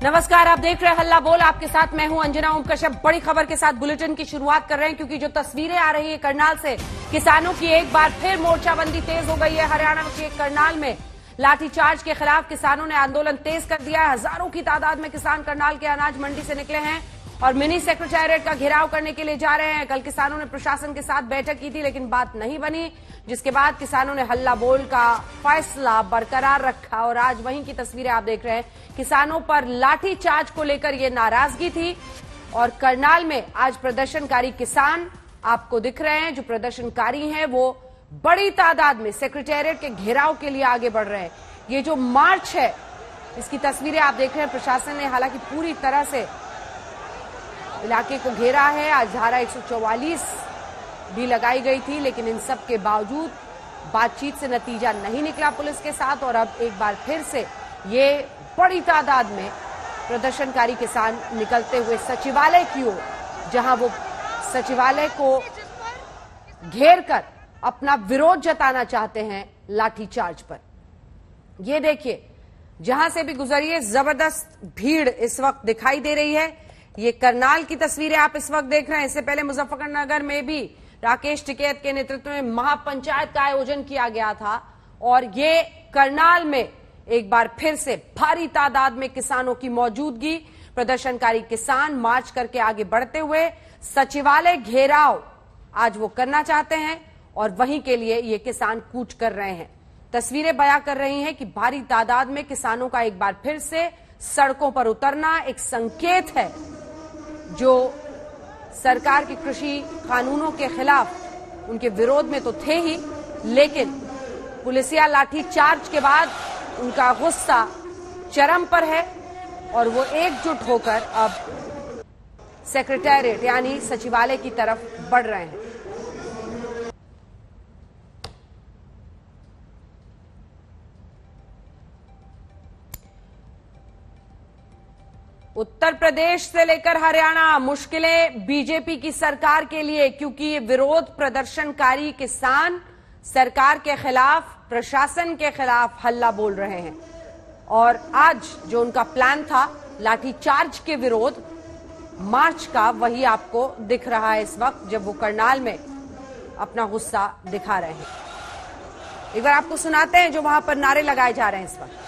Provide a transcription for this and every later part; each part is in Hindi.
नमस्कार, आप देख रहे हैं हल्ला बोल। आपके साथ मैं हूं अंजना ओम कश्यप। बड़ी खबर के साथ बुलेटिन की शुरुआत कर रहे हैं क्योंकि जो तस्वीरें आ रही है करनाल से, किसानों की एक बार फिर मोर्चाबंदी तेज हो गई है। हरियाणा के करनाल में लाठीचार्ज के खिलाफ किसानों ने आंदोलन तेज कर दिया है। हजारों की तादाद में किसान करनाल के अनाज मंडी से निकले हैं और मिनी सेक्रेटेरिएट का घेराव करने के लिए जा रहे हैं। कल किसानों ने प्रशासन के साथ बैठक की थी लेकिन बात नहीं बनी, जिसके बाद किसानों ने हल्ला बोल का फैसला बरकरार रखा और आज वहीं की तस्वीरें आप देख रहे हैं। किसानों पर लाठीचार्ज को लेकर ये नाराजगी थी और करनाल में आज प्रदर्शनकारी किसान आपको दिख रहे हैं। जो प्रदर्शनकारी हैं वो बड़ी तादाद में सेक्रेटेरिएट के घेराव के लिए आगे बढ़ रहे हैं। ये जो मार्च है इसकी तस्वीरें आप देख रहे हैं। प्रशासन ने हालांकि पूरी तरह से इलाके को घेरा है। आज धारा 144 भी लगाई गई थी लेकिन इन सब के बावजूद बातचीत से नतीजा नहीं निकला पुलिस के साथ और अब एक बार फिर से ये बड़ी तादाद में प्रदर्शनकारी किसान निकलते हुए सचिवालय की ओर, जहां वो सचिवालय को घेर कर अपना विरोध जताना चाहते हैं लाठीचार्ज पर। ये देखिए, जहां से भी गुजरिए जबरदस्त भीड़ इस वक्त दिखाई दे रही है। ये करनाल की तस्वीरें आप इस वक्त देख रहे हैं। इससे पहले मुजफ्फरनगर में भी राकेश टिकैत के नेतृत्व में महापंचायत का आयोजन किया गया था और ये करनाल में एक बार फिर से भारी तादाद में किसानों की मौजूदगी। प्रदर्शनकारी किसान मार्च करके आगे बढ़ते हुए सचिवालय घेराव आज वो करना चाहते हैं और वहीं के लिए ये किसान कूच कर रहे हैं। तस्वीरें बयां कर रही हैं कि भारी तादाद में किसानों का एक बार फिर से सड़कों पर उतरना एक संकेत है जो सरकार के कृषि कानूनों के खिलाफ उनके विरोध में तो थे ही, लेकिन पुलिसिया लाठीचार्ज के बाद उनका गुस्सा चरम पर है और वो एकजुट होकर अब सेक्रेटेरिएट यानी सचिवालय की तरफ बढ़ रहे हैं। उत्तर प्रदेश से लेकर हरियाणा मुश्किलें बीजेपी की सरकार के लिए, क्योंकि विरोध प्रदर्शनकारी किसान सरकार के खिलाफ, प्रशासन के खिलाफ हल्ला बोल रहे हैं और आज जो उनका प्लान था लाठीचार्ज के विरोध मार्च का, वही आपको दिख रहा है इस वक्त जब वो करनाल में अपना गुस्सा दिखा रहे हैं। एक बार आपको सुनाते हैं जो वहां पर नारे लगाए जा रहे हैं इस वक्त।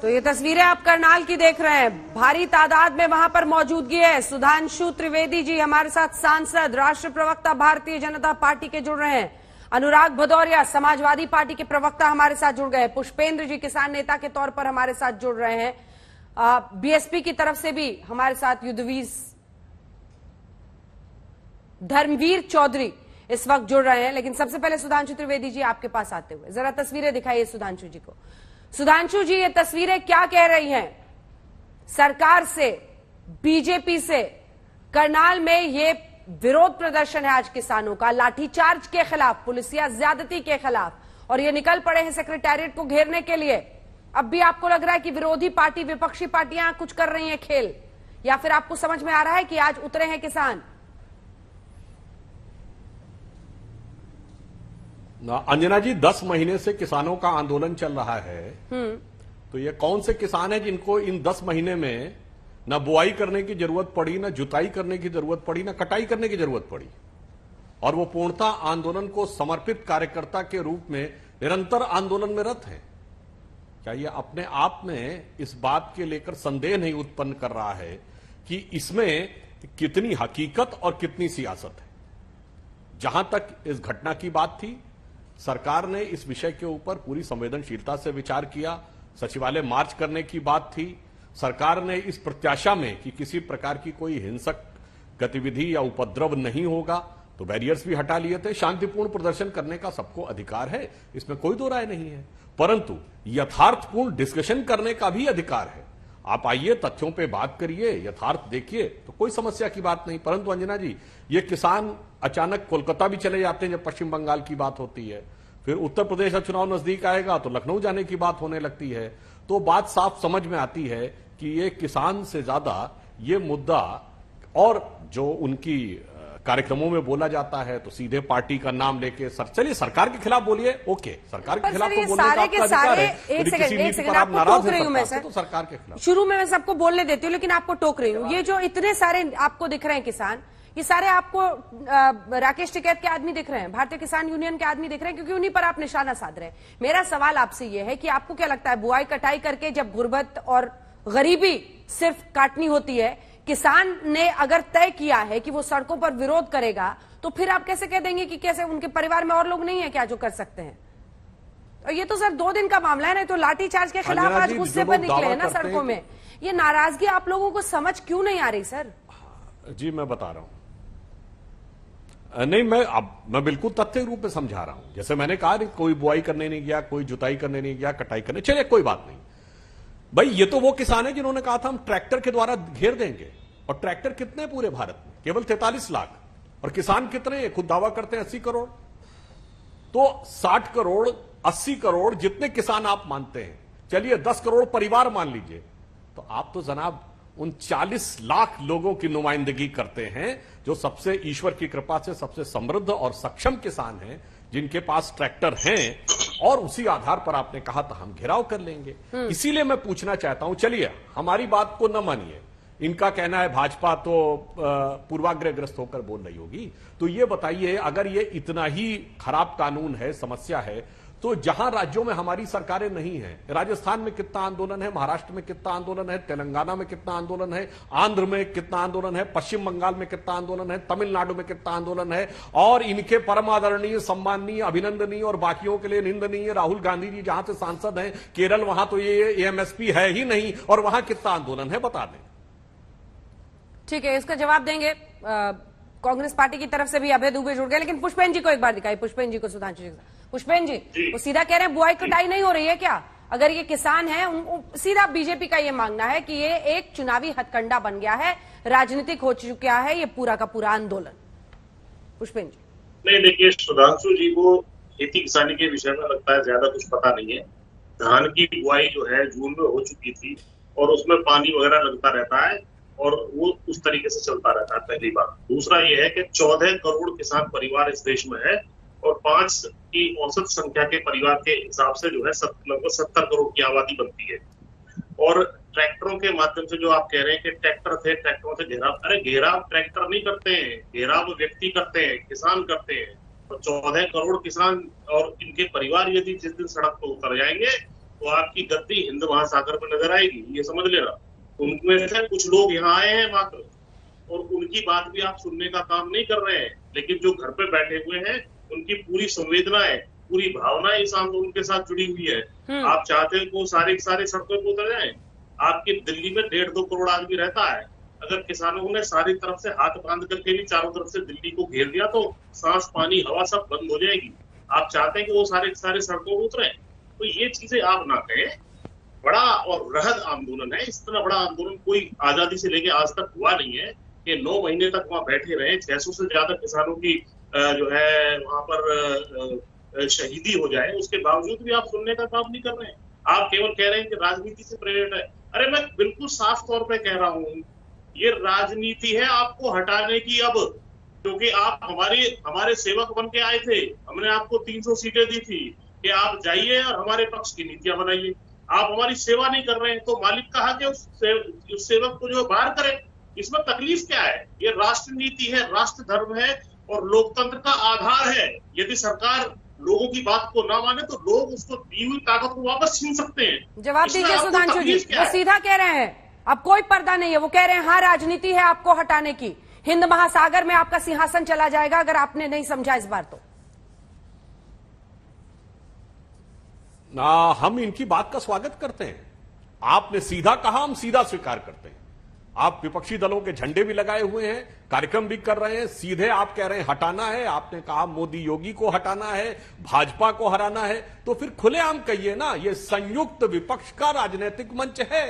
तो ये तस्वीरें आप करनाल की देख रहे हैं। भारी तादाद में वहां पर मौजूदगी है। सुधांशु त्रिवेदी जी हमारे साथ, सांसद, राष्ट्रीय प्रवक्ता भारतीय जनता पार्टी के जुड़ रहे हैं। अनुराग भदौरिया समाजवादी पार्टी के प्रवक्ता हमारे साथ जुड़ गए। पुष्पेंद्र जी किसान नेता के तौर पर हमारे साथ जुड़ रहे हैं। बीएसपी की तरफ से भी हमारे साथ युद्धवीर धर्मवीर चौधरी इस वक्त जुड़ रहे हैं। लेकिन सबसे पहले सुधांशु त्रिवेदी जी आपके पास आते हुए जरा तस्वीरें दिखाइए सुधांशु जी को। सुधांशु जी, ये तस्वीरें क्या कह रही हैं सरकार से, बीजेपी से? करनाल में ये विरोध प्रदर्शन है आज किसानों का लाठीचार्ज के खिलाफ, पुलिसिया ज्यादती के खिलाफ, और ये निकल पड़े हैं सेक्रेटेरिएट को घेरने के लिए। अब भी आपको लग रहा है कि विरोधी पार्टी, विपक्षी पार्टियां कुछ कर रही हैं खेल, या फिर आपको समझ में आ रहा है कि आज उतरे हैं किसान? अंजना जी, 10 महीने से किसानों का आंदोलन चल रहा है। तो ये कौन से किसान हैं जिनको इन 10 महीने में न बुआई करने की जरूरत पड़ी, न जुताई करने की जरूरत पड़ी, न कटाई करने की जरूरत पड़ी, और वो पूर्णतः आंदोलन को समर्पित कार्यकर्ता के रूप में निरंतर आंदोलन में रत है? क्या ये अपने आप में इस बात के लेकर संदेह नहीं उत्पन्न कर रहा है कि इसमें कितनी हकीकत और कितनी सियासत है? जहां तक इस घटना की बात थी, सरकार ने इस विषय के ऊपर पूरी संवेदनशीलता से विचार किया। सचिवालय मार्च करने की बात थी। सरकार ने इस प्रत्याशा में कि किसी प्रकार की कोई हिंसक गतिविधि या उपद्रव नहीं होगा तो बैरियर्स भी हटा लिए थे। शांतिपूर्ण प्रदर्शन करने का सबको अधिकार है, इसमें कोई दो राय नहीं है, परंतु यथार्थपूर्ण डिस्कशन करने का भी अधिकार है। आप आइए, तथ्यों पे बात करिए, यथार्थ देखिए, तो कोई समस्या की बात नहीं। परंतु अंजना जी, ये किसान अचानक कोलकाता भी चले जाते हैं जब पश्चिम बंगाल की बात होती है, फिर उत्तर प्रदेश का चुनाव नजदीक आएगा तो लखनऊ जाने की बात होने लगती है। तो बात साफ समझ में आती है कि ये किसान से ज्यादा ये मुद्दा, और जो उनकी कार्यक्रमों में बोला जाता है तो सीधे पार्टी का नाम लेके चलिए सरकार के खिलाफ बोलिए, ओके, सरकार के खिलाफ तो बोलने का आपका अधिकार है। एक सेकंड आप नाराज हो सकते तो सरकार के खिलाफ शुरू में मैं सबको बोलने देती हूँ, लेकिन आपको टोक रही हूँ। ये जो इतने सारे आपको दिख रहे हैं किसान, ये सारे आपको राकेश टिकैत के आदमी दिख रहे हैं, भारतीय किसान यूनियन के आदमी दिख रहे हैं, क्योंकि उन्हीं पर आप निशाना साध रहे हैं। मेरा सवाल आपसे ये है कि आपको क्या लगता है, बुआई कटाई करके जब गुर्बत और गरीबी सिर्फ काटनी होती है, किसान ने अगर तय किया है कि वो सड़कों पर विरोध करेगा, तो फिर आप कैसे कह देंगे कि कैसे उनके परिवार में और लोग नहीं है क्या जो कर सकते हैं? और ये तो सर 2 दिन का मामला है, नहीं तो लाठीचार्ज के खिलाफ आज गुस्से पर निकले हैं ना सड़कों में। ये नाराजगी आप लोगों को समझ क्यों नहीं आ रही सर? जी मैं बता रहा हूं, नहीं मैं बिल्कुल तथ्य रूप में समझा रहा हूं। जैसे मैंने कहा, कोई बुआई करने नहीं गया, कोई जुताई करने नहीं गया, कटाई करने, चलिए कोई बात नहीं भाई। ये तो वो किसान है जिन्होंने कहा था हम ट्रैक्टर के द्वारा घेर देंगे, और ट्रैक्टर कितने पूरे भारत में? केवल 43 लाख। और किसान कितने? खुद दावा करते हैं 80 करोड़। तो 60 करोड़ 80 करोड़ जितने किसान आप मानते हैं, चलिए 10 करोड़ परिवार मान लीजिए, तो आप तो जनाब उन 40 लाख लोगों की नुमाइंदगी करते हैं जो सबसे ईश्वर की कृपा से सबसे समृद्ध और सक्षम किसान हैं, जिनके पास ट्रैक्टर हैं, और उसी आधार पर आपने कहा था हम घेराव कर लेंगे। इसीलिए मैं पूछना चाहता हूं, चलिए हमारी बात को न मानिए, इनका कहना है भाजपा तो पूर्वाग्रहग्रस्त होकर बोल रही होगी, तो ये बताइए, अगर ये इतना ही खराब कानून है, समस्या है, तो जहां राज्यों में हमारी सरकारें नहीं हैं, राजस्थान में कितना आंदोलन है, महाराष्ट्र में कितना आंदोलन है, तेलंगाना में कितना आंदोलन है, आंध्र में कितना आंदोलन है, पश्चिम बंगाल में कितना आंदोलन है, तमिलनाडु में कितना आंदोलन है, और इनके परम आदरणीय, सम्माननीय, अभिनंदनीय और बाकियों के लिए निंदनीय राहुल गांधी जी जहां से सांसद हैं, केरल, वहां तो ये एमएसपी है ही नहीं, और वहां कितना आंदोलन है, बता दें। ठीक है, इसका जवाब देंगे। कांग्रेस पार्टी की तरफ से भी अभय दुबे जुड़ गए, लेकिन पुष्पेन जी को एक बार दिखाई, पुष्पेन जी को, सुधांशु जी। पुष्पेन जी, वो सीधा कह रहे हैं बुआई कटाई नहीं हो रही है क्या? अगर ये किसान है, सीधा बीजेपी का ये मांगना है कि ये एक चुनावी हथकंडा बन गया है, राजनीतिक हो चुका है ये पूरा का पूरा आंदोलन। पुष्पेन जी। नहीं, देखिए सुधांशु जी को खेती किसानी के विषय में लगता है ज्यादा कुछ पता नहीं है। धान की बुआई जो है जून में हो चुकी थी, और उसमें पानी वगैरह लगता रहता है, और वो उस तरीके से चलता रहता है, पहली बात। दूसरा ये है कि 14 करोड़ किसान परिवार इस देश में है, और 5 की औसत संख्या के परिवार के हिसाब से जो है लगभग 70 करोड़ की आबादी बनती है। और ट्रैक्टरों के माध्यम से जो आप कह रहे हैं कि ट्रैक्टर थे, ट्रैक्टरों से घेराव, अरे घेराव ट्रैक्टर नहीं करते हैं, घेराव व्यक्ति करते हैं, किसान करते हैं। और 14 करोड़ किसान और इनके परिवार यदि जिस दिन सड़क पर उतर जाएंगे, तो आपकी गद्दी हिंद महासागर में नजर आएगी, ये समझ लेना। उनमें से कुछ लोग यहाँ आए हैं मात्र, और उनकी बात भी आप सुनने का काम नहीं कर रहे हैं, लेकिन जो घर पे बैठे हुए हैं उनकी पूरी संवेदनाएं, पूरी भावनाएं इस आंदोलन के साथ जुड़ी हुई है। आप चाहते हैं कि सारे सड़कों पर उतर जाएं? आपकी दिल्ली में 1.5-2 करोड़ आदमी रहता है। अगर किसानों ने सारी तरफ से हाथ बांध करके भी चारों तरफ से दिल्ली को घेर दिया, तो सांस पानी हवा सब बंद हो जाएगी। आप चाहते हैं कि वो सारे सड़कों पर उतरे? तो ये चीजें आप ना कहें। बड़ा और वृहद आंदोलन है, इस तरह बड़ा आंदोलन कोई आजादी से लेके आज तक हुआ नहीं है कि 9 महीने तक वहां बैठे रहे, 600 से ज्यादा किसानों की जो है वहां पर शहीदी हो जाए, उसके बावजूद भी आप सुनने का काम नहीं कर रहे हैं। आप केवल कह रहे हैं कि राजनीति से प्रेरित है। अरे मैं बिल्कुल साफ तौर पे कह रहा हूं, ये राजनीति है आपको हटाने की अब, क्योंकि आप हमारे सेवक बन के आए थे। हमने आपको 300 सीटें दी थी कि आप जाइए और हमारे पक्ष की नीतियां बनाइए। आप हमारी सेवा नहीं कर रहे हैं, तो मालिक कहा कि उस सेवक को जो बाहर करे। इसमें तकलीफ क्या है? ये राष्ट्र नीति है, राष्ट्र धर्म है, और लोकतंत्र का आधार है। यदि सरकार लोगों की बात को ना माने, तो लोग उसको दी हुई ताकत को वापस छीन सकते हैं। जवाब दीजिए सुधांशु जी, वो सीधा कह रहे हैं अब कोई पर्दा नहीं है, वो कह रहे हैं हाँ राजनीति है आपको हटाने की, हिंद महासागर में आपका सिंहासन चला जाएगा अगर आपने नहीं समझा इस बार तो। हम इनकी बात का स्वागत करते हैं। आपने सीधा कहा, हम सीधा स्वीकार करते हैं। आप विपक्षी दलों के झंडे भी लगाए हुए हैं, कार्यक्रम भी कर रहे हैं, सीधे आप कह रहे हैं हटाना है। आपने कहा मोदी योगी को हटाना है, भाजपा को हराना है, तो फिर खुलेआम कहिए ना, ये संयुक्त विपक्ष का राजनीतिक मंच है।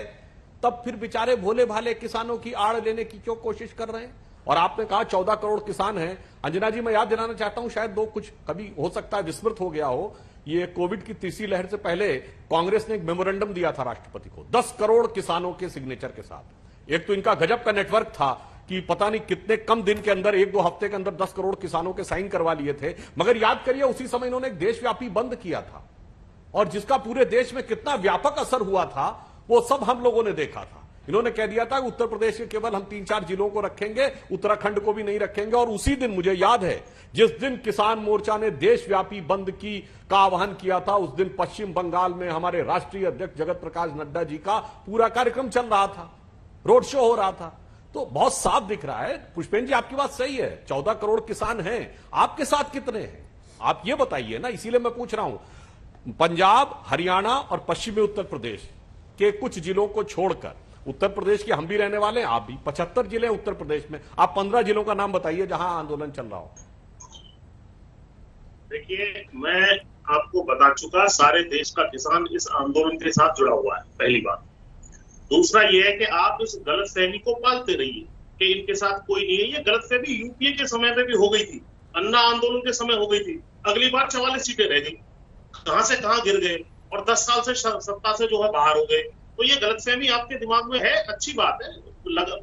तब फिर बेचारे भोले भाले किसानों की आड़ लेने की क्यों कोशिश कर रहे हैं? और आपने कहा 14 करोड़ किसान हैं। अंजना जी, मैं याद दिलाना चाहता हूं, शायद कुछ कभी हो सकता है विस्मृत हो गया हो, ये कोविड की तीसरी लहर से पहले कांग्रेस ने एक मेमोरेंडम दिया था राष्ट्रपति को 10 करोड़ किसानों के सिग्नेचर के साथ। एक तो इनका गजब का नेटवर्क था कि पता नहीं कितने कम दिन के अंदर, 1-2 हफ्ते के अंदर 10 करोड़ किसानों के साइन करवा लिए थे। मगर याद करिए, उसी समय इन्होंने एक देशव्यापी बंद किया था और जिसका पूरे देश में कितना व्यापक असर हुआ था वो सब हम लोगों ने देखा था। इन्होंने कह दिया था कि उत्तर प्रदेश के केवल हम 3-4 जिलों को रखेंगे, उत्तराखंड को भी नहीं रखेंगे। और उसी दिन मुझे याद है, जिस दिन किसान मोर्चा ने देशव्यापी बंद का आह्वान किया था, उस दिन पश्चिम बंगाल में हमारे राष्ट्रीय अध्यक्ष जगत प्रकाश नड्डा जी का पूरा कार्यक्रम चल रहा था, रोड शो हो रहा था। तो बहुत साफ दिख रहा है। पुष्पेन जी, आपकी बात सही है, 14 करोड़ किसान हैं, आपके साथ कितने हैं आप ये बताइए ना। इसीलिए मैं पूछ रहा हूं, पंजाब, हरियाणा और पश्चिमी उत्तर प्रदेश के कुछ जिलों को छोड़कर, उत्तर प्रदेश के हम भी रहने वाले हैं, आप भी, 75 जिले उत्तर प्रदेश में, आप 15 जिलों का नाम बताइए जहां आंदोलन चल रहा हो। देखिए, मैं आपको बता चुका, सारे देश का किसान इस आंदोलन के साथ जुड़ा हुआ है, पहली बात। दूसरा यह है कि आप इस गलतफहमी को पालते रहिए कि इनके साथ कोई नहीं है। ये गलतफहमी यूपीए के समय में भी हो गई थी, अन्ना आंदोलन के समय हो गई थी, अगली बार 44 सीटें रह गई, कहां से कहां गिर गए और 10 साल से सत्ता से जो है बाहर हो गए। तो ये गलतफहमी आपके दिमाग में है, अच्छी बात है,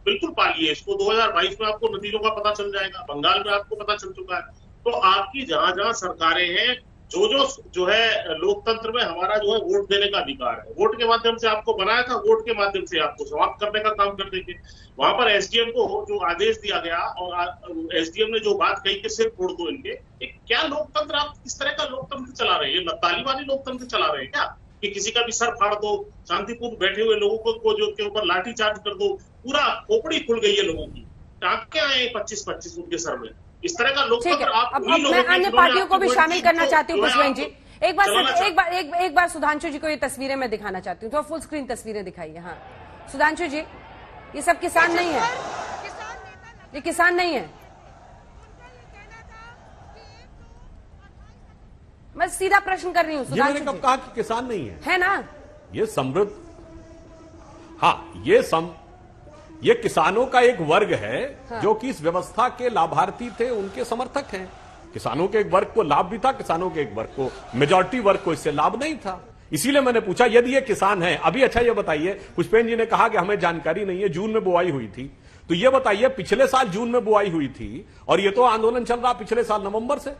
बिल्कुल पालिए इसको। 2022 में आपको नतीजों का पता चल जाएगा, बंगाल में आपको पता चल चुका है। तो आपकी जहां जहां सरकारें हैं, जो है लोकतंत्र में हमारा जो है वोट देने का अधिकार है, वोट के माध्यम से आपको बनाया था, वोट के माध्यम से आपको समाप्त करने का काम कर देंगे। वहां पर एसडीएम को जो आदेश दिया गया और एसडीएम ने जो बात कही कि सिर फोड़ दो इनके, क्या लोकतंत्र, आप किस तरह का लोकतंत्र चला रहे हैं? तालिबानी लोकतंत्र चला रहे हैं क्या, कि किसी का भी सर फाड़ दो, शांतिपूर्ण बैठे हुए लोगों को जो के ऊपर लाठी चार्ज कर दो, पूरा खोपड़ी खुल गई है लोगों की, टांके आए 25-25 उनके सर में। इस तरह का लोकतंत्र आप अब मैं अन्य पार्टियों को भी शामिल करना चाहती हूँ। पुष्पेन जी, एक बार सुधांशु जी को ये तस्वीरें मैं दिखाना चाहती हूँ, तो फुल स्क्रीन तस्वीरें दिखाइए। हाँ सुधांशु जी, ये सब किसान नहीं है, ये किसान नहीं है। मैं सीधा प्रश्न कर रही हूँ सुधांशु जी। कब कहा कि किसान नहीं है ना? ये समृद्ध, हाँ, ये किसानों का एक वर्ग है, हाँ, जो कि इस व्यवस्था के लाभार्थी थे, उनके समर्थक हैं। किसानों के एक वर्ग को लाभ भी था, किसानों के एक वर्ग को, मेजॉरिटी वर्ग को इससे लाभ नहीं था। इसीलिए मैंने पूछा यदि ये किसान है अभी। अच्छा ये बताइए, पुष्पेन जी ने कहा कि हमें जानकारी नहीं है, जून में बुआई हुई थी, तो ये बताइए पिछले साल जून में बुआई हुई थी और ये तो आंदोलन चल रहा पिछले साल नवंबर से,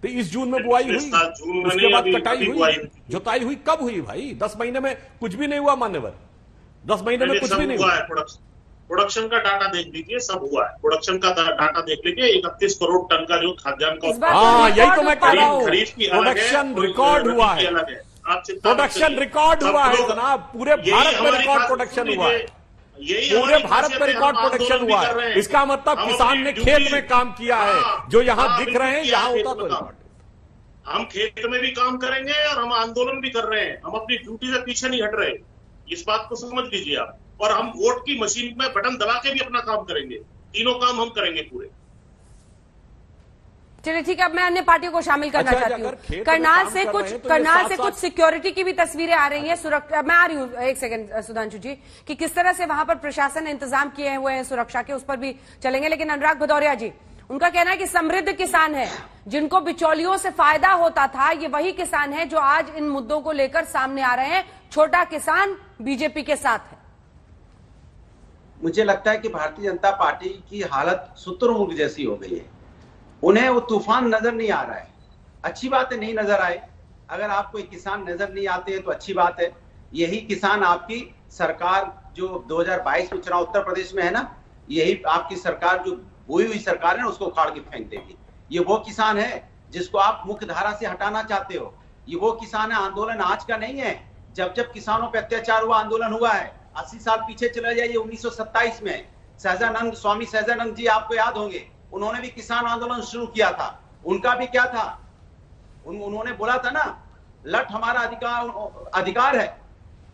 तो इस जून में बुआई हुई, उसके बाद कटाई हुई, जुताई हुई, कब हुई भाई? 10 महीने में कुछ भी नहीं हुआ मान्यवर, 10 महीने में कुछ भी नहीं हुआ है। प्रोडक्शन का डाटा देख लीजिए, सब हुआ है। प्रोडक्शन का डाटा देख लीजिए, 31 करोड़ टन का जो खाद्यान्न का, हाँ यही तो मैं कह रहा हूँ, प्रोडक्शन रिकॉर्ड हुआ है, प्रोडक्शन रिकॉर्ड हुआ है जनाब, पूरे भारत में रिकॉर्ड प्रोडक्शन हुआ है, पूरे भारत में रिकॉर्ड प्रोडक्शन हुआ है। इसका मतलब किसान ने खेत में काम किया है, जो यहाँ दिख रहे हैं यहाँ होता तो रिकॉर्ड। हम खेत में भी काम करेंगे और हम आंदोलन भी कर रहे हैं, हम अपनी ड्यूटी से पीछे नहीं हट रहे, इस बात को समझ लीजिए आप। और हम वोट की मशीन में बटन दबा के भी अपना काम करेंगे, तीनों काम हम करेंगे पूरे। चलिए ठीक है, अब मैं अन्य पार्टियों को शामिल करना चाहती हूँ। करनाल से कुछ सिक्योरिटी की भी तस्वीरें आ रही हैं, सुरक्षा, मैं आ रही हूँ एक सेकंड सुधांशु जी, कि किस तरह से वहां पर प्रशासन ने इंतजाम किए हुए हैं सुरक्षा के, उस पर भी चलेंगे। लेकिन अनुराग भदौरिया जी, उनका कहना है कि समृद्ध किसान है, जिनको बिचौलियों से फायदा होता था, ये वही किसान है जो आज इन मुद्दों को लेकर सामने आ रहे हैं। छोटा किसान बीजेपी के साथ है। मुझे लगता है कि भारतीय जनता पार्टी की हालत शुतुरमुर्ग जैसी हो गई है, उन्हें वो तूफान नजर नहीं आ रहा है। अच्छी बात है नहीं नजर आए, अगर आप कोई किसान नजर नहीं आते हैं तो अच्छी बात है। यही किसान आपकी सरकार जो 2022 में चुनाव उत्तर प्रदेश में है ना, यही आपकी सरकार जो बोई हुई सरकार है उसको उखाड़ के फेंक देगी। ये वो किसान है जिसको आप मुख्य धारा से हटाना चाहते हो, ये वो किसान है। आंदोलन आज का नहीं है, जब जब किसानों पर अत्याचार हुआ आंदोलन हुआ है। 80 साल पीछे चले जाइए, 1927 में सहजानंद, स्वामी सहजानंद जी आपको याद होंगे, उन्होंने भी किसान आंदोलन शुरू किया था। उनका भी क्या था, उन्होंने बोला था ना, लठ हमारा अधिकार है,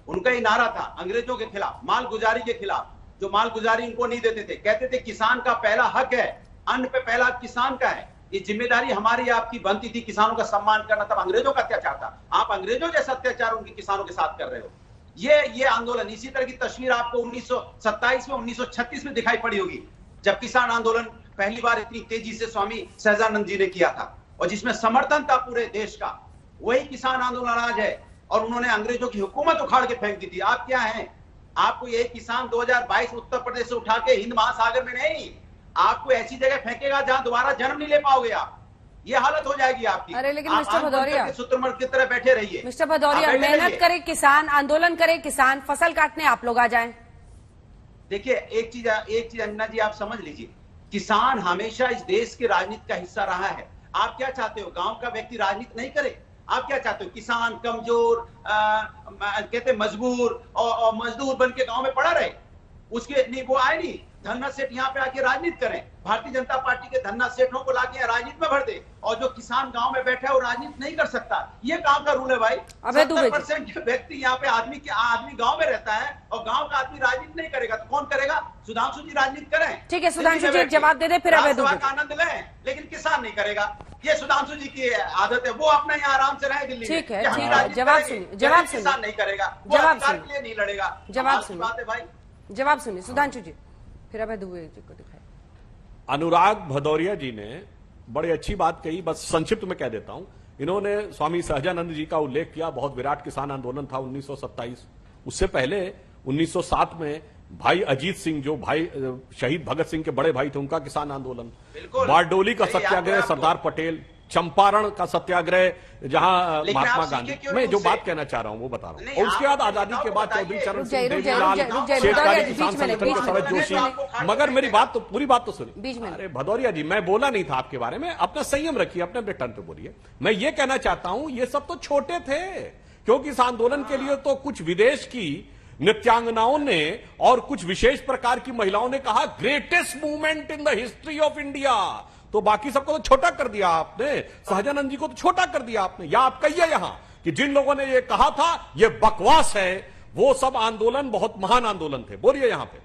उनका ही नारा था अंग्रेजों के खिलाफ, मालगुजारी के खिलाफ, जो मालगुजारी इनको नहीं देते थे। कहते थे किसान का पहला हक है, अन्न पे पहला किसान का है, ये जिम्मेदारी हमारी आपकी बनती थी किसानों का सम्मान करना। तब अंग्रेजों का अत्याचार था, आप अंग्रेजों जैसा अत्याचार उनके किसानों के साथ कर रहे हो। ये आंदोलन, इसी तरह की तस्वीर आपको 1927 में 1936 में दिखाई पड़ी होगी, जब किसान आंदोलन पहली बार इतनी तेजी से स्वामी सहजानंद जी ने किया था और जिसमें समर्थन था पूरे देश का। वही किसान आंदोलन आज है और उन्होंने अंग्रेजों की हुकूमत उखाड़ के फेंक दी थी। आप क्या हैं? आपको ये किसान 2022 उत्तर प्रदेश से उठा के हिंद महासागर में नहीं, आपको ऐसी जगह फेंकेगा जहां दोबारा जन्म नहीं ले पाओगे आप। ये हालत हो जाएगी आपकी। अरे लेकिन मिस्टर भदौरिया, शुतुरमुर्ग की तरह बैठे रहिए। मिस्टर भदौरिया, मेहनत करे किसान, आंदोलन करे किसान, फसल काटने आप लोग आ जाएं। देखिए एक चीज अंजना जी आप समझ लीजिए, किसान हमेशा इस देश के राजनीति का हिस्सा रहा है। आप क्या चाहते हो? गांव का व्यक्ति राजनीति नहीं करे? आप क्या चाहते हो? किसान कमजोर, कहते मजबूर और मजदूर बन के गांव में पड़ा रहे? उसके नहीं, वो आए नहीं। धन्ना सेठ यहाँ पे आके राजनीति करें, भारतीय जनता पार्टी के धन्ना सेठों को लाके राजनीति में भर दे, और जो किसान गांव में बैठा है वो राजनीति नहीं कर सकता। ये गांव का रूल है भाई। 70% व्यक्ति यहाँ पे आदमी गांव में रहता है और गांव का आदमी राजनीति नहीं करेगा तो कौन करेगा? सुधांशु जी राजनीति करें। ठीक है, सुधांशु जी जवाब दे दे, फिर आनंद लें, लेकिन किसान नहीं करेगा। ये सुधांशु जी की आदत है, वो अपना यहाँ आराम से रहे दिल्ली में। ठीक है, जवाब सुनिए, जवाब सुनिए। किसान नहीं करेगा, जवाब के लिए नहीं लड़ेगा। जवाब सुनिए, बात है भाई। जवाब सुनिए सुधांशु जी, फिर अभय दुबे जी को दिखाए। अनुराग भदौरिया जी ने बड़ी अच्छी बात कही, बस संक्षिप्त में कह देता हूं। इन्होंने स्वामी सहजानंद जी का उल्लेख किया, बहुत विराट किसान आंदोलन था 1927। उससे पहले 1907 में भाई अजीत सिंह, जो भाई शहीद भगत सिंह के बड़े भाई थे, उनका किसान आंदोलन, बारडोली का सत्याग्रह सरदार पटेल, चंपारण का सत्याग्रह जहां महात्मा गांधी, मैं जो बात कहना चाह रहा हूं वो बता रहा हूं। और उसके बाद आजादी के बाद चौधरी चरण सिंह, देवीलाल, शेरशाह किसान संगठन के सरोज जोशी। मगर मेरी बात तो पूरी बात तो सुनिए। अरे भदौरिया जी, मैं बोला नहीं था आपके बारे में, अपना संयम रखिए, अपने अपने टर्न पे बोलिए। मैं ये कहना चाहता हूं ये सब तो छोटे थे, क्योंकि इस आंदोलन के लिए तो कुछ विदेश की नृत्यांगनाओं ने और कुछ विशेष प्रकार की महिलाओं ने कहा greatest movement in the history of India. तो बाकी सबको तो छोटा कर दिया आपने, सहजानंद जी को तो छोटा कर दिया आपने। या आप कहिए यहां कि जिन लोगों ने ये कहा था ये बकवास है, वो सब आंदोलन बहुत महान आंदोलन थे। बोलिए यहां पे।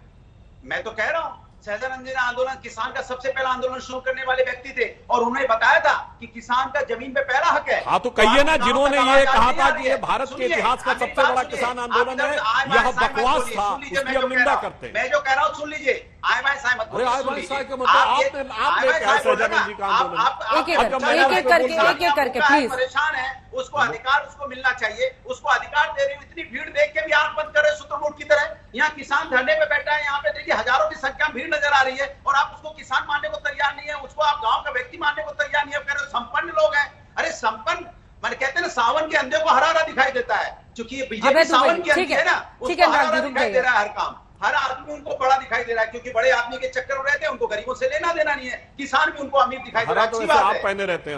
मैं तो कह रहा हूं सहजानंद जी ने आंदोलन, किसान का सबसे पहला आंदोलन शुरू करने वाले व्यक्ति थे और उन्हें बताया था कि किसान का जमीन पे पहला हक है। हाँ तो कहिए ना, जिन्होंने ये कहा था कि ये भारत के इतिहास का सबसे बड़ा किसान आंदोलन है, यह बकवास था, उसकी हम निंदा करते हैं। मैं जो कह रहा हूं सुन लीजिए। आय बाय साय मत बोलिए। आपने कहा सहजानंद जी का आंदोलन। एक एक करके प्लीज। परेशान है, उसको अधिकार उसको मिलना चाहिए, उसको अधिकार दे रही हूं। इतनी भीड़ देख के भी आंख बंद कर रहे शुतुरमुर्ग की तरह। यहाँ किसान धरने पे बैठा है, यहाँ पे देखिए हजारों की संख्या भीड़ नजर आ रही है और आप उसको किसान मानने को तैयार नहीं है, उसको आप गांव का व्यक्ति मानने को तैयार नहीं है। कह रहे संपन्न लोग हैं। अरे संपन्न मैंने कहते हैं ना, सावन के अंधे को हरा हरा दिखाई देता है, क्योंकि बीजेपी सावन के अंधे है ना, उसको हरा हरा दिखाई दे रहा है हर काम। हर आदमी उनको बड़ा दिखाई दे रहा है, क्योंकि बड़े आदमी के चक्कर में रहते हैं, उनको गरीबों से लेना देना नहीं है। किसान भी उनको अमीर दिखाई दे रहा है। अच्छी बात है। आप पहने रहते हैं।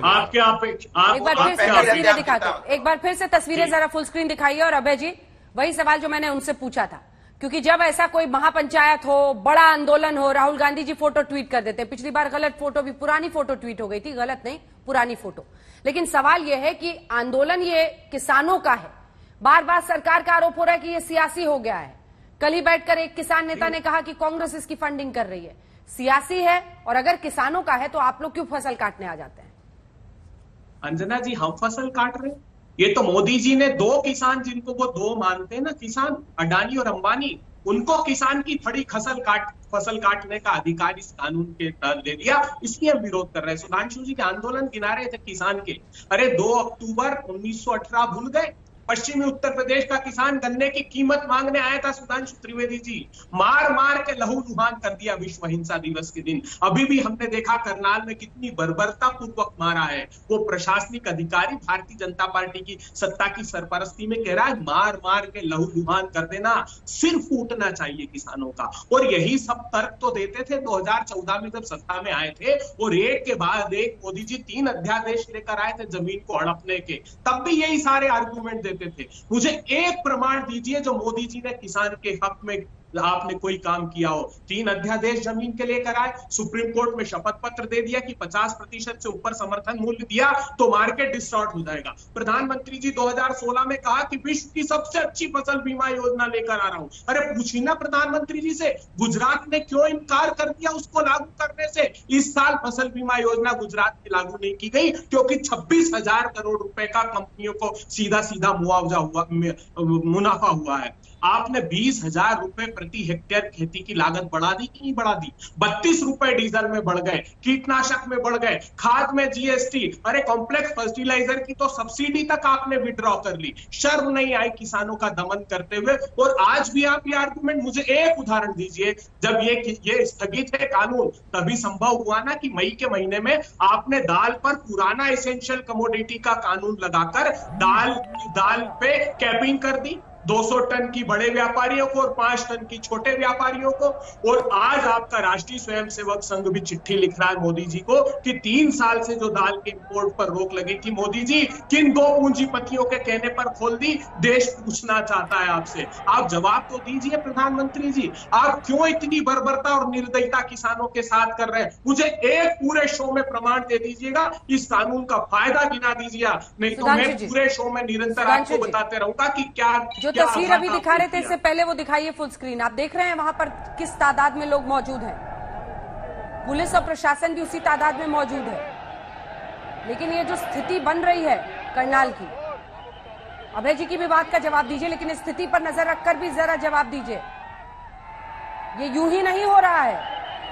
एक बार फिर से तस्वीरें दिखाते, एक बार फिर से तस्वीरें जरा फुल स्क्रीन दिखाइए। और अभय जी, वही सवाल जो मैंने उनसे पूछा था, क्योंकि जब ऐसा कोई महापंचायत हो, बड़ा आंदोलन हो, राहुल गांधी जी फोटो ट्वीट कर देते। पिछली बार गलत फोटो भी, पुरानी फोटो ट्वीट हो गई थी, गलत नहीं, पुरानी फोटो। लेकिन सवाल यह है कि आंदोलन ये किसानों का है। बार बार सरकार का आरोप हो रहा है कि ये सियासी हो गया है। कल ही बैठकर एक किसान नेता ने कहा कि कांग्रेस इसकी फंडिंग कर रही है। सियासी है, और अगर किसानों का है तो आप लोग क्यों फसल काटने आ जाते हैं? अंजना जी, हम फसल काट रहे हैं? ये तो मोदी जी ने दो किसान, जिनको वो दो मानते हैं ना किसान, अडानी और अंबानी, उनको किसान की फड़ी फसल काटने का अधिकार इस कानून के तहत दे दिया। इसकी हम विरोध कर रहे हैं। सुधांशु जी के आंदोलन गिना रहे थे किसान के। अरे 2 अक्टूबर 1918 भूल गए? पश्चिमी उत्तर प्रदेश का किसान गन्ने की कीमत मांगने आया था सुधांशु त्रिवेदी जी, मार मार के लहू लुहान कर दिया विश्व हिंसा दिवस के दिन। अभी भी हमने देखा करनाल में कितनी बर्बरता पूर्वक मारा है। वो प्रशासनिक अधिकारी भारतीय जनता पार्टी की सत्ता की सरपरस्ती में कह रहा है मार मार के लहू लुहान कर देना, सिर फूटना चाहिए किसानों का। और यही सब तर्क तो देते थे 2014 में जब सत्ता में आए थे। वो रेड के बाद एक मोदी जी 3 अध्यादेश लेकर आए थे जमीन को हड़पने के, तब भी यही सारे आर्गूमेंट थे। मुझे एक प्रमाण दीजिए जो मोदी जी ने किसान के हक में आपने कोई काम किया हो। 3 अध्यादेश जमीन के लिए कराए, सुप्रीम कोर्ट में शपथ पत्र दे दिया कि 50% से ऊपर समर्थन मूल्य दिया तो मार्केट डिस्टॉर्ट हो जाएगा। प्रधानमंत्री जी 2016 में कहा कि विश्व की सबसे अच्छी फसल बीमा योजना लेकर आ रहा हूं। अरे पूछी ना प्रधानमंत्री जी से, गुजरात ने क्यों इनकार कर दिया उसको लागू करने से? इस साल फसल बीमा योजना गुजरात में लागू नहीं की गई क्योंकि 26,000 करोड़ रुपए का कंपनियों को सीधा सीधा मुआवजा हुआ, मुनाफा हुआ है। आपने 20,000 रुपए प्रति हेक्टेयर खेती की लागत बढ़ा दी कि नहीं बढ़ा दी? 32 रुपए डीजल में बढ़ गए, कीटनाशक में बढ़ गए, खाद में जीएसटी, अरे कॉम्प्लेक्स फर्टिलाइजर की तो सब्सिडी तक आपने विड्रॉ कर ली। शर्म नहीं आई किसानों का दमन करते हुए? और आज भी आप ये आर्गुमेंट, मुझे एक उदाहरण दीजिए, जब ये स्थगित है कानून तभी संभव हुआ ना कि मई के महीने में आपने दाल पर पुराना एसेंशियल कमोडिटी का कानून लगाकर दाल पे कैपिंग कर दी, 200 टन की बड़े व्यापारियों को और 5 टन की छोटे व्यापारियों को। और आज आपका राष्ट्रीय स्वयंसेवक संघ भी चिट्ठी लिख रहा है मोदी जी को कि 3 साल से जो दाल के इंपोर्ट पर रोक लगी थी, मोदी जी किन 2 पूंजीपतियों के कहने पर खोल दी? देश पूछना चाहता है आपसे। आप जवाब तो दीजिए प्रधानमंत्री जी, आप क्यों इतनी बर्बरता और निर्दयता किसानों के साथ कर रहे हैं? मुझे एक पूरे शो में प्रमाण दे दीजिएगा, इस कानून का फायदा गिना दीजिए, नहीं तो मैं पूरे शो में निरंतर आपको बताते रहूंगा कि क्या जो तस्वीर अभी दिखा रहे थे इससे पहले वो दिखाइए फुल स्क्रीन। आप देख रहे हैं वहां पर किस तादाद में लोग मौजूद हैं। पुलिस और प्रशासन भी उसी तादाद में मौजूद है। लेकिन ये जो स्थिति बन रही है करनाल की, अभय जी की भी बात का जवाब दीजिए, लेकिन स्थिति पर नजर रखकर भी जरा जवाब दीजिए। ये यूं ही नहीं हो रहा है,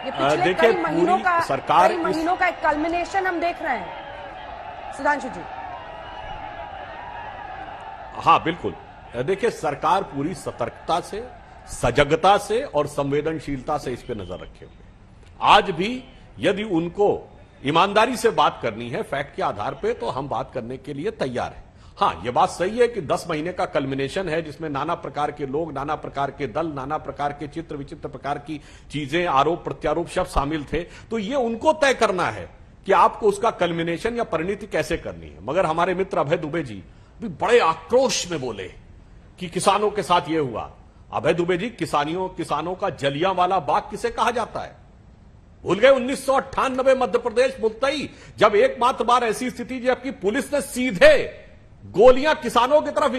ये पिछले कई महीनों का एक कल्मिनेशन हम देख रहे हैं। सुधांशु जी। हाँ बिल्कुल, देखिए सरकार पूरी सतर्कता से, सजगता से और संवेदनशीलता से इस पे नजर रखे हुए। आज भी यदि उनको ईमानदारी से बात करनी है फैक्ट के आधार पे, तो हम बात करने के लिए तैयार हैं। हाँ, यह बात सही है कि 10 महीने का कल्मिनेशन है जिसमें नाना प्रकार के लोग, नाना प्रकार के दल, नाना प्रकार के चित्र विचित्र प्रकार की चीजें, आरोप प्रत्यारोप शब्द शामिल थे। तो ये उनको तय करना है कि आपको उसका कल्मिनेशन या परिणति कैसे करनी है। मगर हमारे मित्र अभय दुबे जी भी बड़े आक्रोश में बोले कि किसानों के साथ यह हुआ। अभय दुबे जी, किसानों का जलियांवाला बाग किसे कहा जाता है? भूल गए 1998 मध्य प्रदेश मुद्दई, जब एकमात्र बार ऐसी स्थिति जबकि पुलिस ने सीधे गोलियां किसानों की तरफ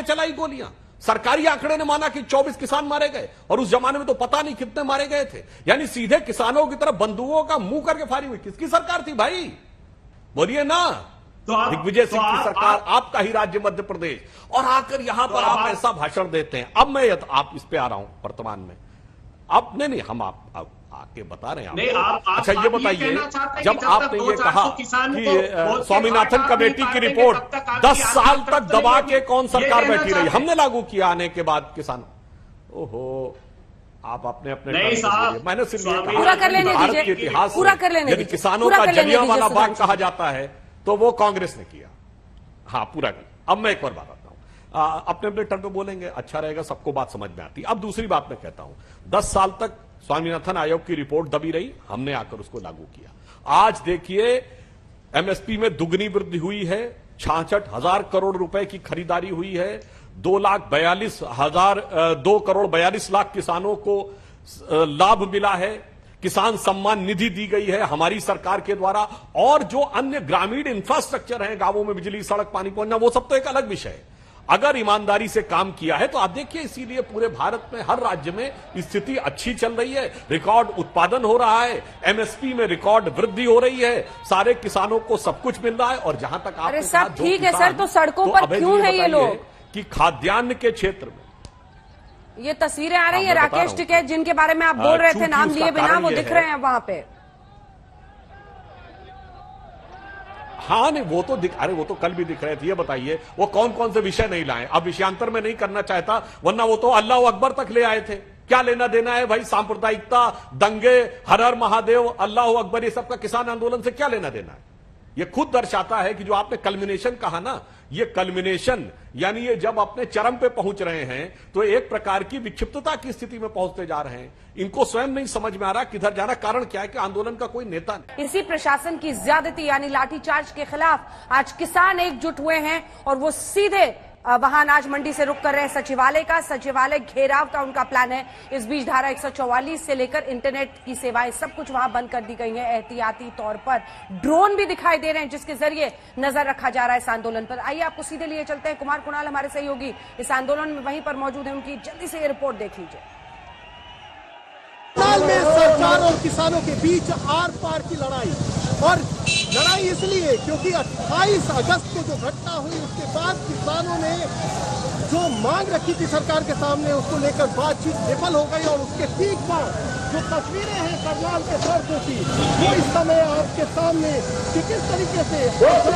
चलाई गोलियां। सरकारी आंकड़े ने माना कि 24 किसान मारे गए, और उस जमाने में तो पता नहीं कितने मारे गए थे। यानी सीधे किसानों की तरफ बंदूकों का मुंह करके फायरिंग हुई। किसकी सरकार थी भाई? बोलिए ना। दिग्विजय सिंह की सरकार, आपका ही राज्य मध्य प्रदेश, और आकर यहां पर आप ऐसा भाषण देते हैं। अब मैं आप इस पे आ रहा हूं वर्तमान में। अब नहीं, हम आप आके बता रहे हैं आप। अच्छा ये बताइए, जब आपने ये कहा कि स्वामीनाथन कमेटी की रिपोर्ट 10 साल तक दबा के कौन सरकार बैठी रही, हमने लागू किया आने के बाद किसान, ओहो आप अपने मैंने सिर्फ भारत के इतिहास यदि किसानों का जलियांवाला बाग कहा जाता है तो वो कांग्रेस ने किया। हाँ पूरा कर। अब मैं एक और बात आता हूं, अपने अपने टर्म पे बोलेंगे, अच्छा रहेगा, सबको बात समझ में आती। अब दूसरी बात मैं कहता हूं, 10 साल तक स्वामीनाथन आयोग की रिपोर्ट दबी रही, हमने आकर उसको लागू किया। आज देखिए एमएसपी में दुगनी वृद्धि हुई है, 66,000 करोड़ रुपए की खरीदारी हुई है, 2 करोड़ 42 लाख किसानों को लाभ मिला है, किसान सम्मान निधि दी गई है हमारी सरकार के द्वारा, और जो अन्य ग्रामीण इंफ्रास्ट्रक्चर है, गांवों में बिजली, सड़क, पानी पहुंचना, वो सब तो एक अलग विषय है। अगर ईमानदारी से काम किया है तो आप देखिए, इसीलिए पूरे भारत में हर राज्य में स्थिति अच्छी चल रही है, रिकॉर्ड उत्पादन हो रहा है, एमएसपी में रिकॉर्ड वृद्धि हो रही है, सारे किसानों को सब कुछ मिल रहा है। और जहां तक अरे सब ठीक है सर, तो सड़कों पर क्यों है ये लोग? कि खाद्यान्न के क्षेत्र में ये तस्वीरें आ रही है राकेश टिकैत जिनके बारे में आप बोल रहे थे नाम लिए बिना, वो दिख रहे हैं वहां पे। हाँ नहीं, वो तो अरे वो तो कल भी दिख रहे थे। ये बताइए वो कौन कौन से विषय नहीं लाए? अब विषयांतर में नहीं करना चाहता, वरना वो तो अल्लाह अकबर तक ले आए थे। क्या लेना देना है भाई? सांप्रदायिकता, दंगे, हर हर महादेव, अल्लाह अकबर, ये सबका किसान आंदोलन से क्या लेना देना है? ये खुद दर्शाता है कि जो आपने कल्मिनेशन कहा ना, ये कल्मिनेशन यानी ये जब अपने चरम पे पहुंच रहे हैं तो एक प्रकार की विक्षिप्तता की स्थिति में पहुंचते जा रहे हैं। इनको स्वयं नहीं समझ में आ रहा किधर जाना। कारण क्या है कि आंदोलन का कोई नेता नहीं। इसी प्रशासन की ज्यादती यानी लाठीचार्ज के खिलाफ आज किसान एकजुट हुए हैं और वो सीधे वहां अनाज मंडी से रुख कर रहे हैं सचिवालय का। सचिवालय घेराव का उनका प्लान है। इस बीच धारा 144 से लेकर इंटरनेट की सेवाएं सब कुछ वहां बंद कर दी गई है। एहतियाती तौर पर ड्रोन भी दिखाई दे रहे हैं जिसके जरिए नजर रखा जा रहा है इस आंदोलन पर। आइए आपको सीधे लिए चलते हैं। कुमार कुणाल हमारे सहयोगी इस आंदोलन में वहीं पर मौजूद है, उनकी जल्दी से ये रिपोर्ट देख लीजिए। में सरकार और किसानों के बीच आर पार की लड़ाई, और लड़ाई इसलिए क्योंकि 28 अगस्त को जो घटना हुई उसके बाद किसानों ने जो मांग रखी थी सरकार के सामने उसको लेकर बातचीत विफल हो गई। और उसके ठीक बाद जो तस्वीरें हैं करनाल के सड़कों की, वो इस समय आपके सामने कि किस तरीके से सड़कों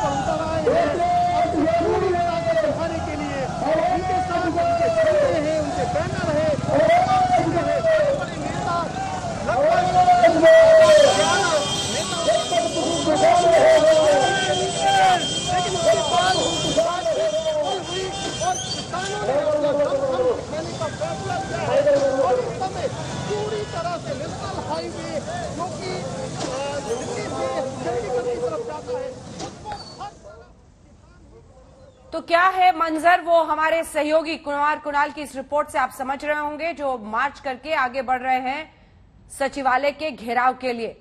पर उतर आए हैं अपनी पूरी ताकत दिखाने के लिए। उनके साथ उनके झंडे हैं, उनके बैनर है, बड़े नेता लेकिन उसके बाद और किसानों ने दिखाने का फैसला किया है। और इस समय पूरी तरह से नेशनल हाईवे जो कि दिल्ली से चंडीगढ़ की तरफ जाता है, तो क्या है मंजर, वो हमारे सहयोगी कुमार कुणाल की इस रिपोर्ट से आप समझ रहे होंगे, जो मार्च करके आगे बढ़ रहे हैं सचिवालय के घेराव के लिए।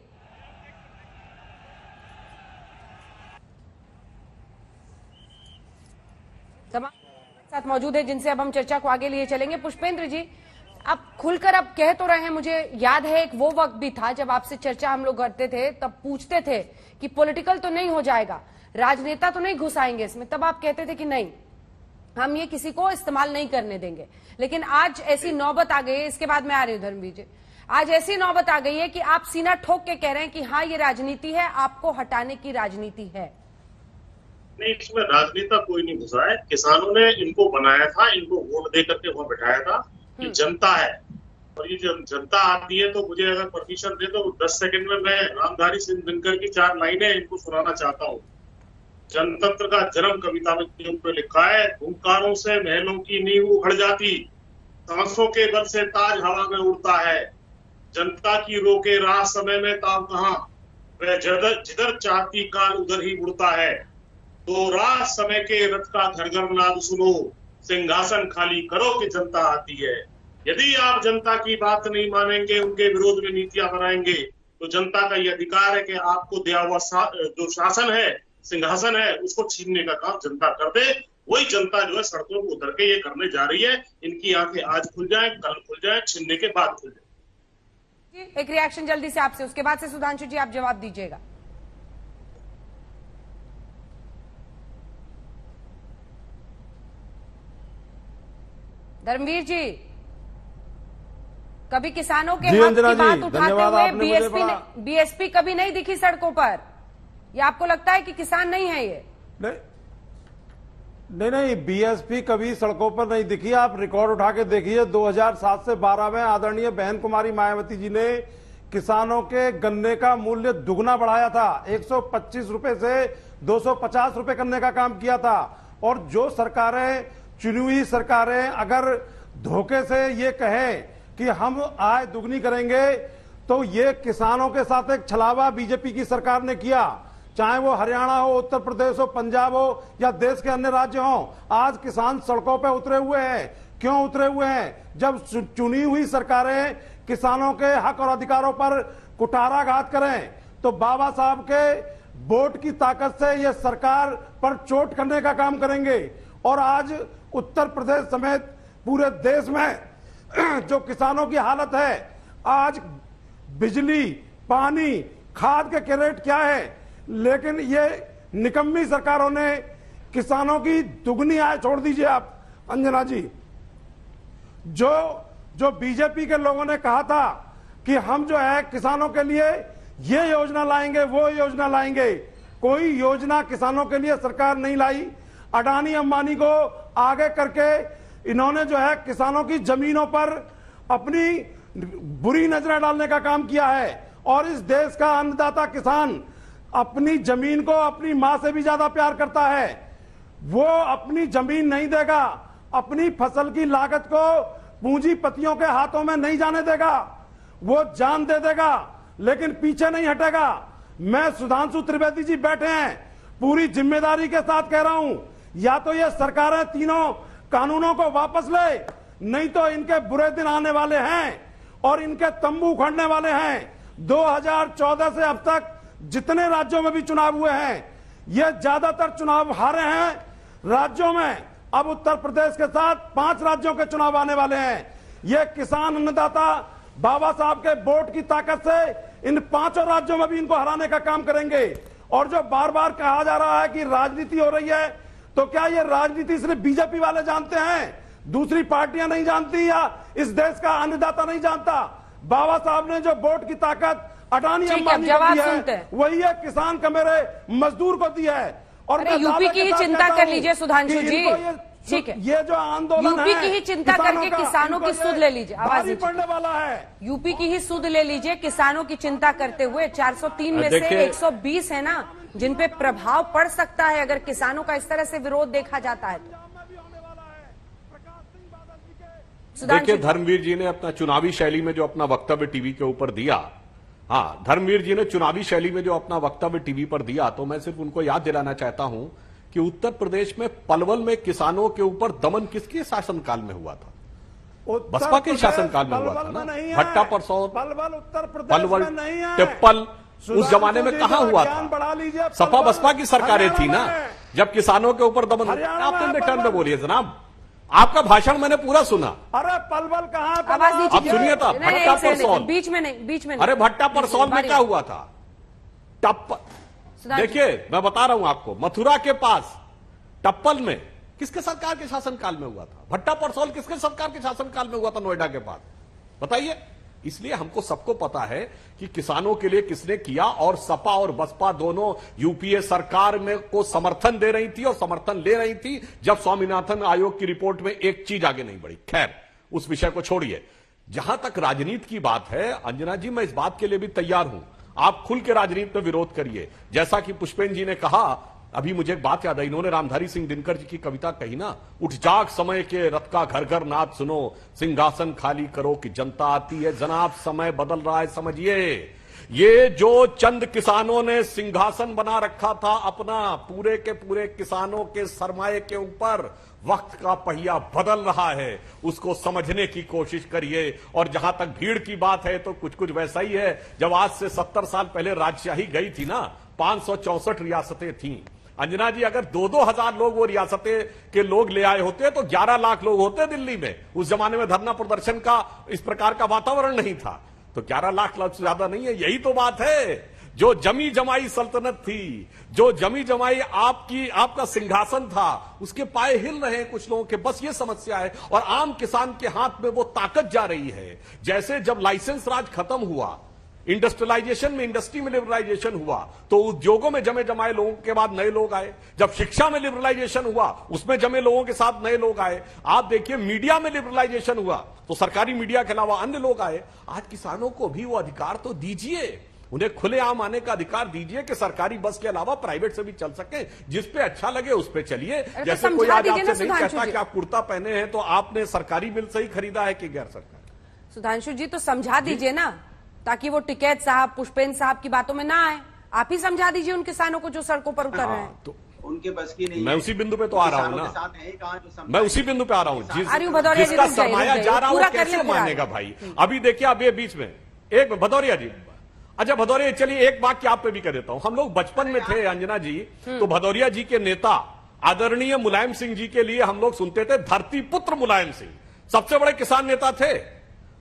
तमाम साथ मौजूद है जिनसे अब हम चर्चा को आगे लिए चलेंगे। पुष्पेंद्र जी, आप खुलकर अब कह तो रहे हैं, मुझे याद है एक वो वक्त भी था जब आपसे चर्चा हम लोग करते थे, तब पूछते थे कि पॉलिटिकल तो नहीं हो जाएगा, राजनेता तो नहीं घुसाएंगे इसमें, तब आप कहते थे कि नहीं, हम ये किसी को इस्तेमाल नहीं करने देंगे। लेकिन आज ऐसी नौबत आ गई है, इसके बाद मैं आ रही हूं धर्मवीर जी, आज ऐसी नौबत आ गई है कि आप सीना ठोक के कह रहे हैं कि हाँ ये राजनीति है, आपको हटाने की राजनीति है। नहीं, इसमें राजनेता कोई नहीं घुसा है। किसानों ने इनको बनाया था, इनको वोट दे करके वहां बैठाया था। ये जनता है, और ये जब जनता आती है तो मुझे अगर परमिशन दे तो 10 सेकंड में मैं रामधारी सिंह दिनकर की 4 लाइनें इनको सुनाना चाहता हूँ। जनतंत्र का जन्म कविता में पे लिखा है, हुंकारों से महलों की नींव उखड़ जाती, सांसों के बल से ताज हवा में उड़ता है, जनता की रोके राह समय में ताव कहां, वह जिधर चाहती काल उधर ही उड़ता है, तो राह समय के रथ का घर घर नाद सुनो, सिंहासन खाली करो कि जनता आती है। यदि आप जनता की बात नहीं मानेंगे, उनके विरोध में नीतियां बनाएंगे, तो जनता का यह अधिकार है कि आपको दिया हुआ जो शासन है, सिंहासन है, उसको छीनने का काम जनता कर दे। वही जनता जो है सड़कों को उतर के ये करने जा रही है। इनकी आंखें आज खुल जाए, कल खुल जाए, छीनने के बाद खुल जाए। एक रिएक्शन जल्दी से आपसे, उसके बाद से सुधांशु जी आप जवाब दीजिएगा। धर्मवीर जी, कभी किसानों के हक की बात उठाते हुए बीएसपी कभी नहीं दिखी सड़कों पर, या आपको लगता है कि किसान नहीं है ये? नहीं, बीएसपी कभी सड़कों पर नहीं दिखी। आप रिकॉर्ड उठा के देखिए, 2007 से 12 में आदरणीय बहन कुमारी मायावती जी ने किसानों के गन्ने का मूल्य दुगना बढ़ाया था, 125 रुपए से 250 रुपए करने का काम किया था। और जो सरकारें, चुनी हुई सरकारें अगर धोखे से ये कहें कि हम आय दुगनी करेंगे, तो ये किसानों के साथ एक छलावा बीजेपी की सरकार ने किया, चाहे वो हरियाणा हो, उत्तर प्रदेश हो, पंजाब हो या देश के अन्य राज्य हो। आज किसान सड़कों पे उतरे हुए हैं। क्यों उतरे हुए हैं? जब चुनी हुई सरकारें किसानों के हक और अधिकारों पर कुठाराघात करें, तो बाबा साहब के वोट की ताकत से ये सरकार पर चोट करने का काम करेंगे। और आज उत्तर प्रदेश समेत पूरे देश में जो किसानों की हालत है, आज बिजली, पानी, खाद के रेट क्या है, लेकिन ये निकम्मी सरकारों ने किसानों की दुगनी आय, छोड़ दीजिए आप अंजना जी, जो बीजेपी के लोगों ने कहा था कि हम जो है किसानों के लिए ये योजना लाएंगे, वो योजना लाएंगे, कोई योजना किसानों के लिए सरकार नहीं लाई। अडानी अंबानी को आगे करके इन्होंने जो है किसानों की जमीनों पर अपनी बुरी नजरें डालने का काम किया है। और इस देश का अन्नदाता किसान अपनी जमीन को अपनी मां से भी ज्यादा प्यार करता है। वो अपनी जमीन नहीं देगा, अपनी फसल की लागत को पूंजीपतियों के हाथों में नहीं जाने देगा, वो जान दे देगा, लेकिन पीछे नहीं हटेगा। मैं सुधांशु त्रिवेदी जी बैठे हैं, पूरी जिम्मेदारी के साथ कह रहा हूं, या तो ये सरकारें तीनों कानूनों को वापस ले, नहीं तो इनके बुरे दिन आने वाले हैं और इनके तंबू उखड़ने वाले हैं। 2014 से अब तक जितने राज्यों में भी चुनाव हुए हैं, ये ज्यादातर चुनाव हारे हैं राज्यों में। अब उत्तर प्रदेश के साथ 5 राज्यों के चुनाव आने वाले हैं। ये किसान अन्नदाता बाबा साहब के वोट की ताकत से इन 5 राज्यों में भी इनको हराने का काम करेंगे। और जो बार बार कहा जा रहा है कि राजनीति हो रही है, तो क्या ये राजनीति सिर्फ बीजेपी वाले जानते हैं, दूसरी पार्टियां नहीं जानती, या इस देश का अन्नदाता नहीं जानता? बाबा साहब ने जो वोट की ताकत अडानी अंबानी को दी है, वही है किसान का मेरे मजदूर को दी है। और यूपी की ही चिंता कर लीजिए सुधांशु जी, ठीक है, ये जो आंदोलन यूपी की ही चिंता करके किसानों की सुध ले लीजिए, आवाज पड़ने वाला है। यूपी की ही सुध ले लीजिए किसानों की चिंता करते हुए। 403 में से 120 है ना जिन पे प्रभाव पड़ सकता है अगर किसानों का इस तरह से विरोध देखा जाता है। देखिए, धर्मवीर जी ने अपना चुनावी शैली में जो अपना वक्तव्य टीवी के ऊपर दिया, हाँ, धर्मवीर जी ने चुनावी शैली में जो अपना वक्तव्य टीवी पर दिया, तो मैं सिर्फ उनको याद दिलाना चाहता हूं कि उत्तर प्रदेश में पलवल में किसानों के ऊपर दमन किसके शासनकाल में हुआ था? बसपा के शासनकाल में हुआ था ना। भट्टा परसौल, पलवल, टिप्पल उस जमाने में कहां हुआ था? सपा बसपा की सरकारें थी ना जब किसानों के ऊपर दमन। आप तो टर्न में बोलिए जनाब, आपका भाषण मैंने पूरा सुना। अरे पलवल कहां? अब सुनिए था, भट्टा परसौल, बीच में नहीं। अरे भट्टा परसौल में क्या हुआ था? देखिए, मैं बता रहा हूं आपको, मथुरा के पास टप्पल में किसके सरकार के शासनकाल में हुआ था? भट्टा परसौल किसके सरकार के शासनकाल में हुआ था? नोएडा के पास, बताइए। इसलिए हमको सबको पता है कि किसानों के लिए किसने किया, और सपा और बसपा दोनों यूपीए सरकार में को समर्थन दे रही थी और समर्थन ले रही थी जब स्वामीनाथन आयोग की रिपोर्ट में एक चीज आगे नहीं बढ़ी। खैर, उस विषय को छोड़िए। जहां तक राजनीति की बात है, अंजना जी, मैं इस बात के लिए भी तैयार हूं, आप खुल के राजनीति में विरोध करिए। जैसा कि पुष्पेन जी ने कहा, अभी मुझे एक बात याद आई, इन्होंने रामधारी सिंह दिनकर जी की कविता कही ना, उठ जाग समय के रथ का घर घर नाद सुनो, सिंहासन खाली करो कि जनता आती है। जनाब, समय बदल रहा है, समझिए। ये जो चंद किसानों ने सिंहासन बना रखा था अपना पूरे के पूरे किसानों के सरमाए के ऊपर, वक्त का पहिया बदल रहा है, उसको समझने की कोशिश करिए। और जहां तक भीड़ की बात है, तो कुछ कुछ वैसा ही है जब आज से 70 साल पहले राजशाही गई थी ना, 564 रियासतें थीं। अंजना जी, अगर 2-2 हजार लोग वो रियासतें के लोग ले आए होते तो 11 लाख लोग होते दिल्ली में। उस जमाने में धरना प्रदर्शन का इस प्रकार का वातावरण नहीं था, तो 11 लाख से ज्यादा नहीं है। यही तो बात है, जो जमी जमाई सल्तनत थी, जो जमी जमाई आपका सिंहासन था, उसके पाए हिल रहे हैं कुछ लोगों के, बस ये समस्या है। और आम किसान के हाथ में वो ताकत जा रही है। जैसे जब लाइसेंस राज खत्म हुआ, इंडस्ट्रियलाइजेशन में, इंडस्ट्री में लिबरलाइजेशन हुआ, तो उद्योगों में जमे जमाए लोगों के बाद नए लोग आए। जब शिक्षा में लिबरलाइजेशन हुआ, उसमें जमे लोगों के साथ नए लोग आए। आप देखिए, मीडिया में लिबरलाइजेशन हुआ तो सरकारी मीडिया के अलावा अन्य लोग आए। आज किसानों को भी वो अधिकार तो दीजिए, उन्हें खुलेआम आने का अधिकार दीजिए कि सरकारी बस के अलावा प्राइवेट से भी चल सके, जिस पे अच्छा लगे उस पे चलिए। जैसे कोई आज आपसे नहीं कहता कि आप कुर्ता पहने हैं तो आपने सरकारी बिल से ही खरीदा है कि गैर सरकारी। सुधांशु जी, तो समझा दीजिए ना, ताकि वो टिकैत साहब, पुष्पेन साहब की बातों में ना आए। आप ही समझा दीजिए उन किसानों को जो सड़कों पर उतर रहे हैं। तो उनके बस की नहीं। मैं उसी बिंदु पे तो आ रहा हूं ना, मैं उसी बिंदु पे आ रहा हूं। जिसका सरमाया जा रहा है कैसे मानेगा भाई? अभी देखिए, अब ये बीच में एक भदौरिया जी, अच्छा भदौरिया, चलिए एक बात की आप पे भी कह देता हूं। हम लोग बचपन में थे अंजना जी, तो भदौरिया जी के नेता आदरणीय मुलायम सिंह जी के लिए हम लोग सुनते थे धरती पुत्र मुलायम सिंह, सबसे बड़े किसान नेता थे।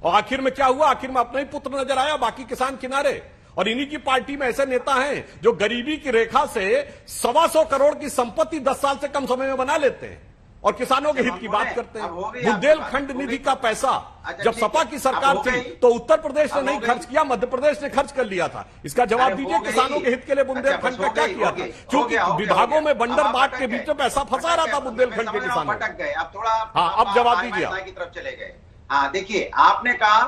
और आखिर में क्या हुआ? आखिर में अपना ही पुत्र नजर आया, बाकी किसान किनारे। और इन्हीं की पार्टी में ऐसे नेता हैं जो गरीबी की रेखा से 125 करोड़ की संपत्ति 10 साल से कम समय में बना लेते हैं और किसानों के हित की बात करते हैं। बुंदेलखंड निधि का पैसा जब सपा की सरकार थी तो उत्तर प्रदेश ने नहीं खर्च किया, मध्य प्रदेश ने खर्च कर लिया था। इसका जवाब दीजिए, किसानों के हित के लिए बुंदेलखंड का क्या किया था? क्योंकि विभागों में बंडर बाट के बीच में पैसा फंसा रहा था बुंदेलखंड के किसानों। हाँ, अब जवाब दीजिए। की तरफ चले गए। हाँ, देखिए, आपने कहा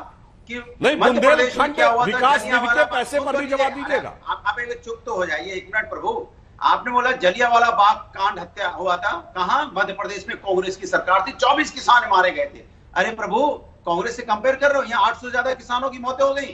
कि नहीं, बुंदेलखंड विकास निधि के पैसे पर भी जवाब दीजिएगा। आप एक चुप तो हो जाइए, 1 मिनट प्रभु। आपने बोला जलियांवाला बाग कांड हत्या हुआ था, कहां? मध्य प्रदेश में कांग्रेस की सरकार थी, 24 किसान मारे गए थे। अरे प्रभु, कांग्रेस से कंपेयर कर रहे हो? यहाँ 800 से ज्यादा किसानों की मौतें हो गई।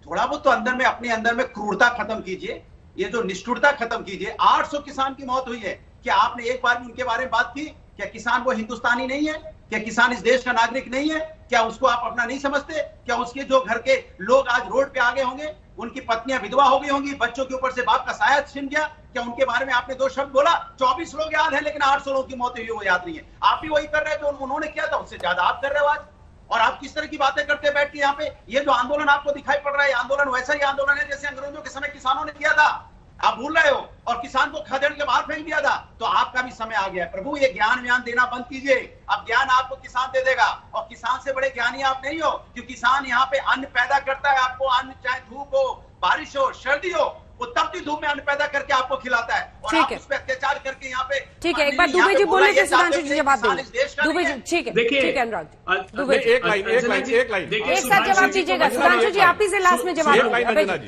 थोड़ा बहुत तो अंदर में, अपने अंदर में क्रूरता खत्म कीजिए। ये जो निष्ठुरता खत्म कीजिए। 800 किसान की मौत हुई है, क्या आपने एक बार भी उनके बारे में बात की? क्या किसान वो हिंदुस्तानी नहीं है? क्या किसान इस देश का नागरिक नहीं है? क्या उसको आप अपना नहीं समझते? क्या उसके जो घर के लोग आज रोड पे आ गए होंगे, उनकी पत्नियां विधवा हो गई होंगी, बच्चों के ऊपर से बाप का साया छिन गया, क्या उनके बारे में आपने 2 शब्द बोला? 24 लोग याद है, लेकिन 800 लोगों की मौत हुई वो याद नहीं है। आप भी वही कर रहे हैं जो उन्होंने किया था, उससे ज्यादा आप कर रहे हो आज। और आप किस तरह की बातें करते बैठ के यहाँ पे? ये जो आंदोलन आपको दिखाई पड़ रहा है, आंदोलन वैसा ही आंदोलन है जैसे अंग्रेजों के समय किसानों ने किया था। आप भूल रहे हो, और किसान को खदेड़ के बाहर फेंक दिया था। तो आपका भी समय आ गया है। प्रभु, ये ज्ञान व्यान देना बंद कीजिए। अब ज्ञान आपको किसान दे देगा, और किसान से बड़े ज्ञानी आप नहीं हो, क्योंकि किसान यहाँ पे अन्न पैदा करता है। आपको अन्न चाहे धूप हो, बारिश हो, सर्दी हो, वो तपती धूप में अन्न पैदा करके आपको खिलाता है, और आप उस पर अत्याचार करके यहाँ पे। ठीक है, एक बार दुबे जी बोले थे, सुधांशु जी जवाब देंगे। दुबे जी, ठीक है, देखिए, ठीक है अनुराग जी, दुबे जी एक लाइन एक साथ जवाब दीजिएगा। सुधांशु जी आप ही से लास्ट में जवाब देंगे।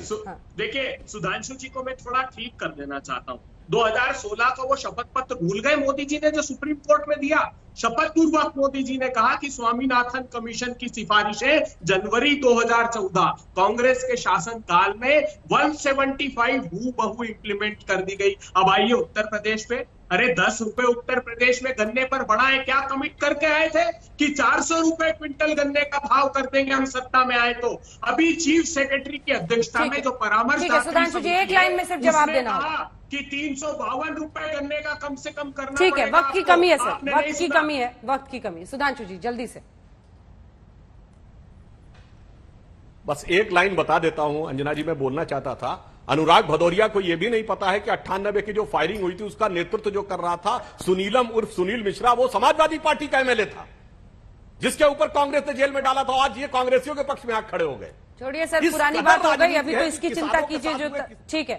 देखिए, सुधांशु जी को मैं थोड़ा ठीक कर देना चाहता हूँ। 2016 का वो शपथ पत्र भूल गए मोदी जी ने जो सुप्रीम कोर्ट में दिया? शपथ पूर्वक मोदी जी ने कहा कि स्वामीनाथन कमीशन की सिफारिशें जनवरी 2014 कांग्रेस के शासन काल में 175 हूबहू इंप्लीमेंट कर दी गई। अब आइए उत्तर प्रदेश पे। अरे 10 रुपए उत्तर प्रदेश में गन्ने पर बढ़ाए, क्या कमिट करके आए थे कि 400 रुपए क्विंटल गन्ने का भाव कर देंगे हम सत्ता में आए तो। अभी चीफ सेक्रेटरी की अध्यक्षता में जो परामर्श, सुधांशु जी एक लाइन में सिर्फ जवाब देना कि 352 रुपए गन्ने का कम से कम करना। ठीक है, वक्त की कमी है सर, वक्त की कमी है, वक्त की कमी। सुधांशु जी जल्दी से बस एक लाइन बता देता हूं। अंजना जी, मैं बोलना चाहता था, अनुराग भदौरिया को यह भी नहीं पता है कि 98 की जो फायरिंग हुई थी उसका नेतृत्व जो कर रहा था सुनीलम उर्फ सुनील मिश्रा, वो समाजवादी पार्टी का एमएलए था, जिसके ऊपर कांग्रेस ने जेल में डाला था। आज ये कांग्रेसियों के पक्ष में आग खड़े हो गए। छोड़िए सर, पुरानी बात हो गई, अभी तो इसकी चिंता कीजिए जो। ठीक है।